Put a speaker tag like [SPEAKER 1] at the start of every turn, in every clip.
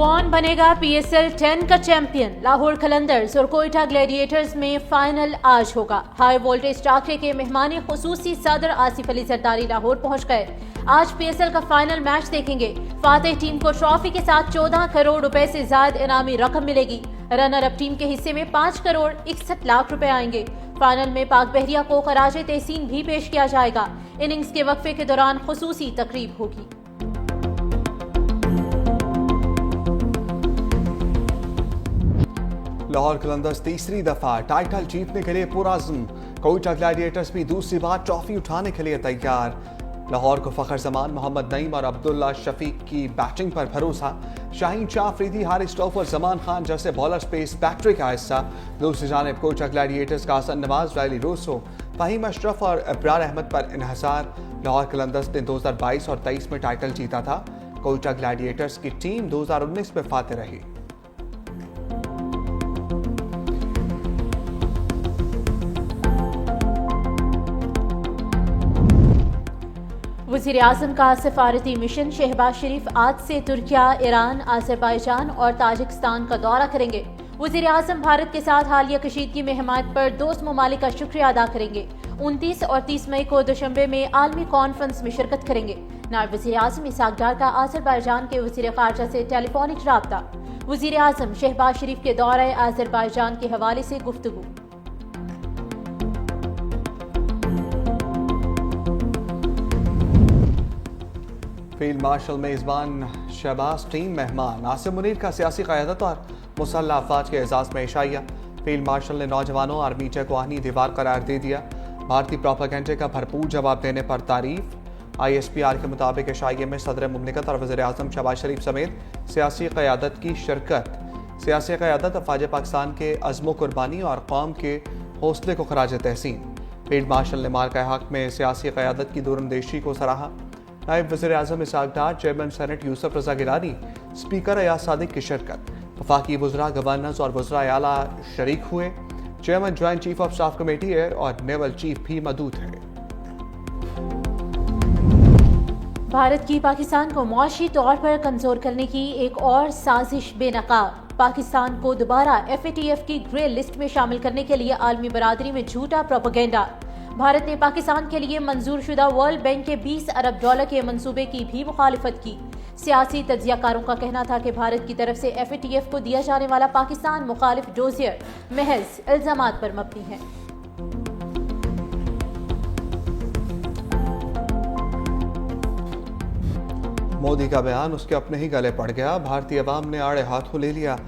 [SPEAKER 1] कौन बनेगा PSL 10 का चैंपियन? लाहौर कलंदर्स और कोयटा ग्लैडिएटर्स में फाइनल आज होगा। हाई वोल्टेज टाकरे के मेहमान खुसूसी सदर आसिफ अली जरदारी लाहौर पहुंच गए। आज PSL का फाइनल मैच देखेंगे। फातेह टीम को ट्रॉफी के साथ 14 करोड़ रुपए से ज्यादा इनामी रकम मिलेगी। रनर अप टीम के हिस्से में 5 करोड़ 61 लाख रुपए आएंगे। फाइनल में पाक बहरिया को खराज तहसीन भी पेश किया जाएगा। इनिंग्स के वक्फे के दौरान खुसूसी तकरीब होगी।
[SPEAKER 2] लाहौर कलंदर्स तीसरी दफा टाइटल जीतने के लिए पुरअज़्म। कोयटा ग्लैडिएटर्स भी दूसरी बार ट्रॉफी उठाने के लिए तैयार। लाहौर को फखर जमान, मोहम्मद नईम और अब्दुल्ला शफीक की बैटिंग पर भरोसा। शाहीन शाह अफरीदी, हारिस टोफर, जमान खान जैसे बॉलर स्पेस बैटरी का हिस्सा। दूसरी जानिब कोयटा ग्लैडिएटर्स का हसन नवाज, वैली रोसो, फहीम अशरफ और इब्रार अहमद पर इन्हसार। लाहौर कलंदर्स ने 2022 और 23 में टाइटल जीता था। कोयटा ग्लैडिएटर्स की टीम 2019 में फातेह रही।
[SPEAKER 1] वज़ीर आज़म का सफारती मिशन शहबाज शरीफ आज से तुर्किया, ईरान, आज़रबाईजान और ताजिकिस्तान का दौरा करेंगे। वज़ीर आज़म भारत के साथ हालिया कशीदगी में हिमायत पर दोस्त ममालिक का शुक्रिया अदा करेंगे। 29 और 30 मई को दुशंबे में आलमी कॉन्फ्रेंस में शिरकत करेंगे। नायब वज़ीर आज़म इसहाक डार का आज़रबाईजान के वज़ीर ख़ारजा से टेलीफोनिक राब्ता। वज़ीर आज़म शहबाज शरीफ के दौरे आज़रबाईजान के हवाले से गुफ्तगू।
[SPEAKER 2] फील्ड मार्शल मेज़बान, शहबाज टीम मेहमान। आसिम मुनीर का सियासी क़यादत और मुसल्लह अफवाज के एजाज़ में इशाइया। फील्ड मार्शल ने नौजवानों और मीडिया को आहनी दीवार करार दे दिया। भारतीय प्रोपेगेंडे का भरपूर जवाब देने पर तारीफ। ISPR के मुताबिक इशाइये में सदर मुमलिकत और वज़ीर आज़म शहबाज शरीफ समेत सियासी क़यादत की शिरकत। सियासी क़यादत अफ़वाज पाकिस्तान के अज़्म कुर्बानी और कौम के हौसले को खराज तहसीन। फील्ड मार्शल ने मार्का हक में सियासी क़यादत की दूरंदेशी को सराहा। नायब वज़ीर आज़म इसहाक डार, चेयरमैन सेनेट यूसुफ रज़ा गिलानी, स्पीकर अयाज सादिक की शिरकत। वफाकी वज़रा, गवर्नर्स और वज़रा आला शरीक हुए। Chairman joint chief of staff committee air और नेवल चीफ भी मौजूद है।
[SPEAKER 1] भारत की पाकिस्तान को मुआशी तौर पर कमजोर करने की एक और साजिश बेनकाब। पाकिस्तान को दोबारा FATF की ग्रे लिस्ट में शामिल करने के लिए आलमी बरादरी में झूठा प्रोपेगेंडा। भारत ने पाकिस्तान के लिए मंजूर शुदा वर्ल्ड बैंक के 20 अरब डॉलर के मंसूबे की भी मुखालिफत की। सियासी तज्जियाकारों का कहना था कि भारत की तरफ से FATF को दिया जाने वाला पाकिस्तान मुखालिफ डोजियर महज इल्जामात पर मबनी है।
[SPEAKER 2] मोदी का बयान उसके अपने ही गले पड़ गया। भारतीय अवाम ने आड़े हाथों ले लिया।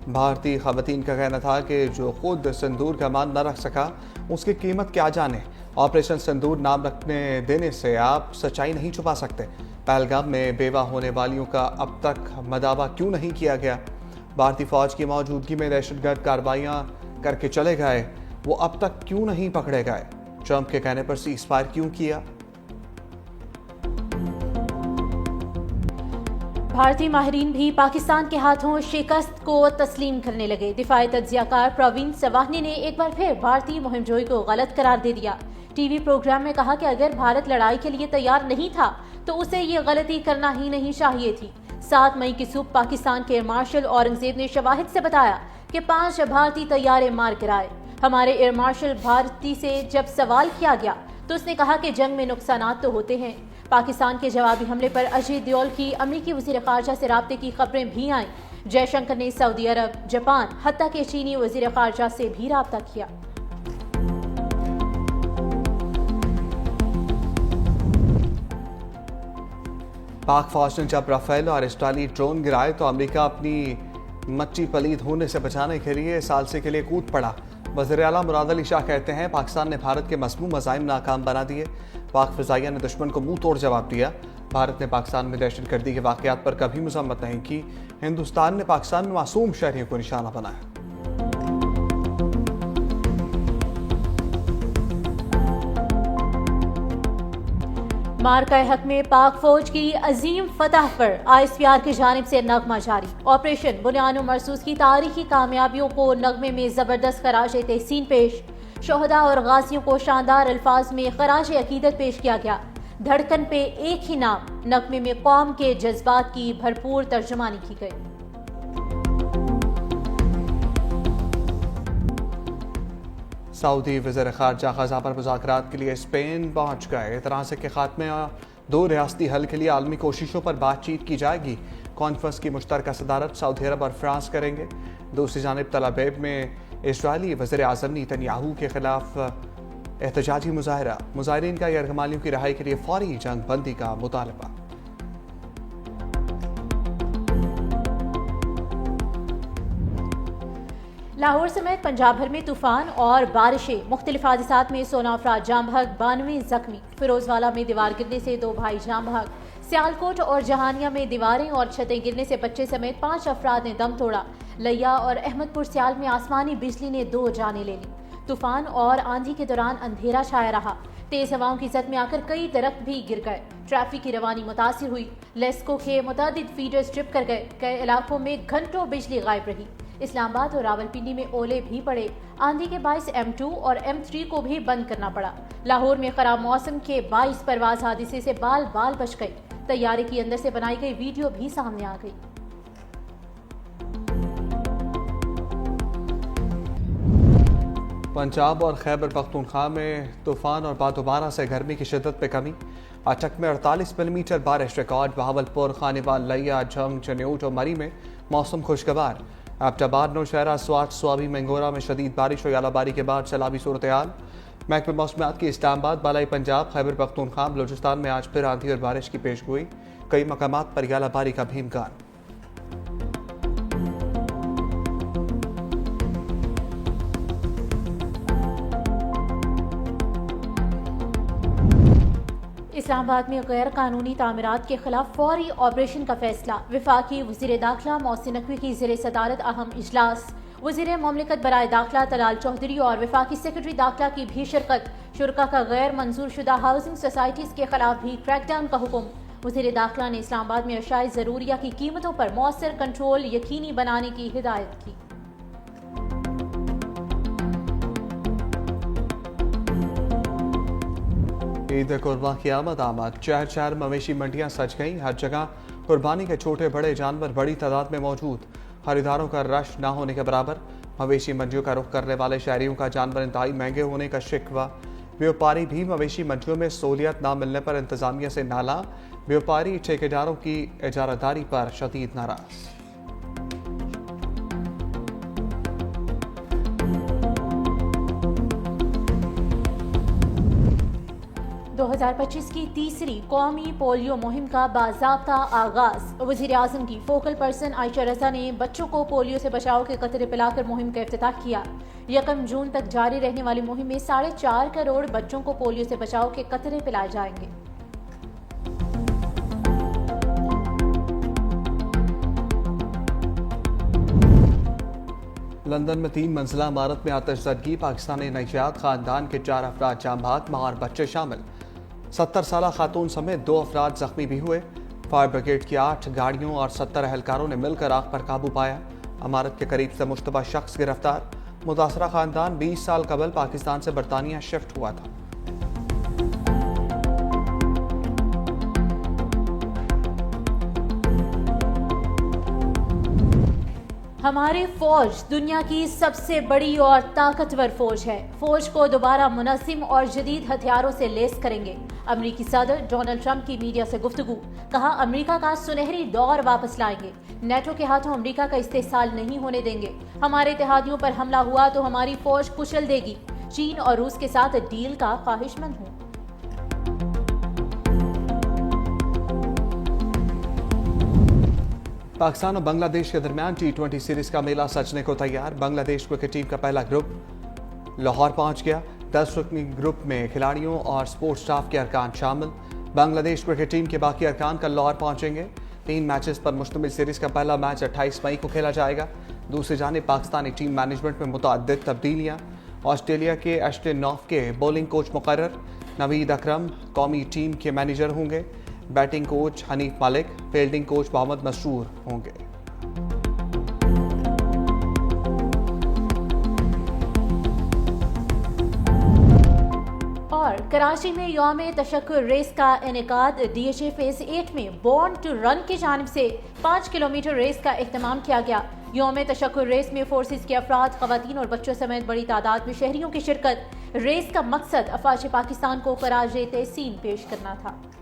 [SPEAKER 2] भारतीय ख़वातीन का कहना था कि जो खुद सिंदूर का मान न रख सका उसकी कीमत क्या जाने। ऑपरेशन सिंदूर नाम रखने देने से आप सच्चाई नहीं छुपा सकते। पहलगाम में बेवा होने वालियों का अब तक मदावा क्यों नहीं किया गया? भारतीय फौज की मौजूदगी में दहशतगर्द कार्रवाइयाँ करके चले गए, वो अब तक क्यों नहीं पकड़े गए? ट्रंप के कहने पर सीज़ फायर क्यों किया?
[SPEAKER 1] भारतीय माहिरीन भी पाकिस्तान के हाथों शिकस्त को तस्लीम करने लगे। दिफाई तज्जियाकार प्रवीण सवाहनी ने एक बार फिर भारतीय मुहिमजोई को गलत करार दे दिया। टीवी प्रोग्राम में कहा कि अगर भारत लड़ाई के लिए तैयार नहीं था तो उसे ये गलती करना ही नहीं चाहिए थी। 7 मई की सुबह पाकिस्तान के एयर मार्शल औरंगजेब ने शवाहिद से बताया कि 5 भारतीय तैयारे मार गिराए। हमारे एयर मार्शल भारती से जब सवाल किया गया तो उसने कहा कि जंग में नुकसानात तो होते हैं। पाकिस्तान के जवाबी हमले पर अजीत दियोल की अमरीकी वज़ीर ख़ारजा से राब्ते की खबरें भी आईं। जयशंकर ने सऊदी अरब, जापान, हत्ता के चीनी वज़ीर ख़ारजा से भी राब्ता किया।
[SPEAKER 2] पाक फौज ने जब राफेल और इस्राइली ड्रोन गिराए तो अमेरिका अपनी मच्ची पलीद होने से बचाने के लिए सालसे के लिए कूद पड़ा। वज़ीर आला मुराद अली शाह कहते हैं पाकिस्तान ने भारत के मज़मूम मज़ाइम नाकाम बना दिए। पाक फ़िज़ाइया ने दुश्मन को मुंह तोड़ जवाब दिया। भारत ने पाकिस्तान में दहशतगर्दी के वाक़यात पर कभी मज़म्मत नहीं की। हिंदुस्तान ने पाकिस्तान में मासूम शहरियों को निशाना बनाया।
[SPEAKER 1] मार्का हक में पाक फौज की अजीम फतह पर ISPR की जानिब से नगमा जारी। ऑपरेशन बुनियानो मरसूस की तारीखी कामयाबियों को नगमे में जबरदस्त खराज तहसीन पेश। शोहदा और गाजियों को शानदार अल्फाज में खराज अकीदत पेश किया गया। धड़कन पे एक ही नाम, नगमे में कौम के जज्बात की भरपूर तर्जुमानी की गई।
[SPEAKER 2] سعودی وزیر خارجہ غزہ پر مذاکرات کے لیے اسپین پہنچ گئے۔ تنازع کے خاتمے اور دو ریاستی حل کے لیے عالمی کوششوں پر بات چیت کی جائے گی۔ کانفرنس کی مشترکہ صدارت سعودی عرب اور فرانس کریں گے۔ دوسری جانب تل ابیب میں اسرائیلی وزیر اعظم نیتن یاہو کے خلاف احتجاجی مظاہرہ، مظاہرین کا یرغمالیوں کی رہائی کے لیے فوری جنگ بندی کا مطالبہ۔
[SPEAKER 1] لاہور سمیت پنجاب بھر میں طوفان اور بارشیں، مختلف حادثات میں 16 افراد جاں بحق، 92 زخمی۔ فیروز والا میں دیوار گرنے سے 2 بھائی جاں بحق۔ سیالکوٹ اور جہانیہ میں دیواریں اور چھتیں گرنے سے بچے سمیت 5 افراد نے دم توڑا۔ لیا اور احمد پور سیال میں آسمانی بجلی نے 2 جانیں لے لیں۔ طوفان اور آندھی کے دوران اندھیرا چھایا رہا۔ تیز ہواؤں کی زد میں آ کر کئی درخت بھی گر گئے۔ ٹریفک کی روانی متاثر ہوئی۔ لیسکو کے متعدد فیڈرز ٹرپ کر گئے۔ کئی علاقوں میں گھنٹوں بجلی غائب رہی۔ اسلام آباد اور راولپنڈی میں اولے بھی پڑے۔ آندھی کے باعث M2 اور M3 کو بھی بند کرنا پڑا۔ لاہور میں خراب موسم کے باعث پرواز حادثے سے بال بچ گئی۔ طیارے کی اندر سے بنائی گئی ویڈیو بھی سامنے آ گئی۔
[SPEAKER 2] پنجاب اور خیبر پختونخوا میں طوفان اور بعد دوبارہ سے گرمی کی شدت میں کمی۔ اٹک میں 48 ملی میٹر بارش ریکارڈ۔ بہاولپور، خانیوال، لیا، جھنگ، چنیوٹ اور مری میں موسم خوشگوار۔ ایبٹ آباد، نوشہرہ، سوات، سوابی، منگورہ میں شدید بارش اور اعلیٰ باری کے بعد سیلابی صورتحال۔ محکمہ موسمیات کی اسلام آباد، بالائی پنجاب، خیبر پختونخوا، بلوچستان میں آج پھر آندھی اور بارش کی پیشگوئی۔ کئی مقامات پر اعلیٰ باری کا بھی امکان۔
[SPEAKER 1] اسلام آباد میں غیر قانونی تعمیرات کے خلاف فوری آپریشن کا فیصلہ۔ وفاقی وزیر داخلہ محسن نقوی کی زیر صدارت اہم اجلاس۔ وزیر مملکت برائے داخلہ طلال چودھری اور وفاقی سیکرٹری داخلہ کی بھی شرکت۔ شرکا کا غیر منظور شدہ ہاؤسنگ سوسائٹیز کے خلاف بھی کریک ڈاؤن کا حکم۔ وزیر داخلہ نے اسلام آباد میں اشیاء ضروریہ کی قیمتوں پر مؤثر کنٹرول یقینی بنانے کی ہدایت کی۔
[SPEAKER 2] عید قرباں کی آمد۔ شہر مویشی منڈیاں سج گئیں۔ ہر جگہ قربانی کے چھوٹے بڑے جانور بڑی تعداد میں موجود۔ خریداروں کا رش نہ ہونے کے برابر۔ مویشی منڈیوں کا رخ کرنے والے شہریوں کا جانور انتہائی مہنگے ہونے کا شکوہ۔ بیوپاری بھی مویشی منڈیوں میں سہولیات نہ ملنے پر انتظامیہ سے نالاں۔ بیوپاری ٹھیکیداروں کی اجارہ داری پر شدید ناراض۔
[SPEAKER 1] 2025 کی تیسری قومی پولیو مہم کا باضابطہ آغاز۔ وزیر اعظم کی فوکل پرسن عائشہ رضا نے بچوں کو پولیو سے بچاؤ کے قطرے پلا کر مہم کا افتتاح کیا۔ 1 جون تک جاری رہنے والی مہم میں 4.5 کروڑ بچوں کو پولیو سے بچاؤ کے قطرے پلائے جائیں گے۔
[SPEAKER 2] لندن میں 3 منزلہ عمارت میں آتش زدگی۔ پاکستانی نژاد خاندان کے 4 افراد جاں بحق، ماں اور بچے شامل۔ 70 سالہ خاتون سمیت 2 افراد زخمی بھی ہوئے۔ فائر بریگیڈ کی 8 گاڑیوں اور 70 اہلکاروں نے مل کر آگ پر قابو پایا۔ عمارت کے قریب سے مشتبہ شخص گرفتار۔ متاثرہ خاندان 20 سال قبل پاکستان سے برطانیہ شفٹ ہوا تھا۔
[SPEAKER 1] ہماری فوج دنیا کی سب سے بڑی اور طاقتور فوج ہے۔ فوج کو دوبارہ منظم اور جدید ہتھیاروں سے لیس کریں گے۔ امریکی صدر ڈونلڈ ٹرمپ کی میڈیا سے گفتگو۔ کہا امریکہ کا سنہری دور واپس لائیں گے۔ نیٹو کے ہاتھوں امریکہ کا استحصال نہیں ہونے دیں گے۔ ہمارے اتحادیوں پر حملہ ہوا تو ہماری فوج کچل دے گی۔ چین اور روس کے ساتھ ڈیل کا خواہش مند ہوں۔
[SPEAKER 2] پاکستان اور بنگلہ دیش کے درمیان T20 سیریز کا میلہ سجنے کو تیار۔ بنگلہ دیش کرکٹ ٹیم کا پہلا گروپ لاہور پہنچ گیا۔ 10 رکنی گروپ میں کھلاڑیوں اور سپورٹ سٹاف کے ارکان شامل۔ بنگلہ دیش کرکٹ ٹیم کے باقی ارکان کل لاہور پہنچیں گے۔ 3 میچز پر مشتمل سیریز کا پہلا میچ 28 مئی کو کھیلا جائے گا۔ دوسری جانب پاکستانی ٹیم مینجمنٹ میں متعدد تبدیلیاں۔ آسٹریلیا کے ایشٹن ناف کے بولنگ کوچ مقرر۔ نوید اکرم قومی ٹیم کے مینیجر ہوں گے۔ بیٹنگ کوچ حنیف مالک، فیلڈنگ کوچ محمد مسرور ہوں گے۔
[SPEAKER 1] اور کراچی میں یوم تشکر ریس کا انعقاد۔ DHA فیز 8 میں بورن ٹو رن کی جانب سے 5 کلومیٹر ریس کا اہتمام کیا گیا۔ یوم تشکر ریس میں فورسز کے افراد، خواتین اور بچوں سمیت بڑی تعداد میں شہریوں کی شرکت۔ ریس کا مقصد افواج پاکستان کو خراج تحسین پیش کرنا تھا۔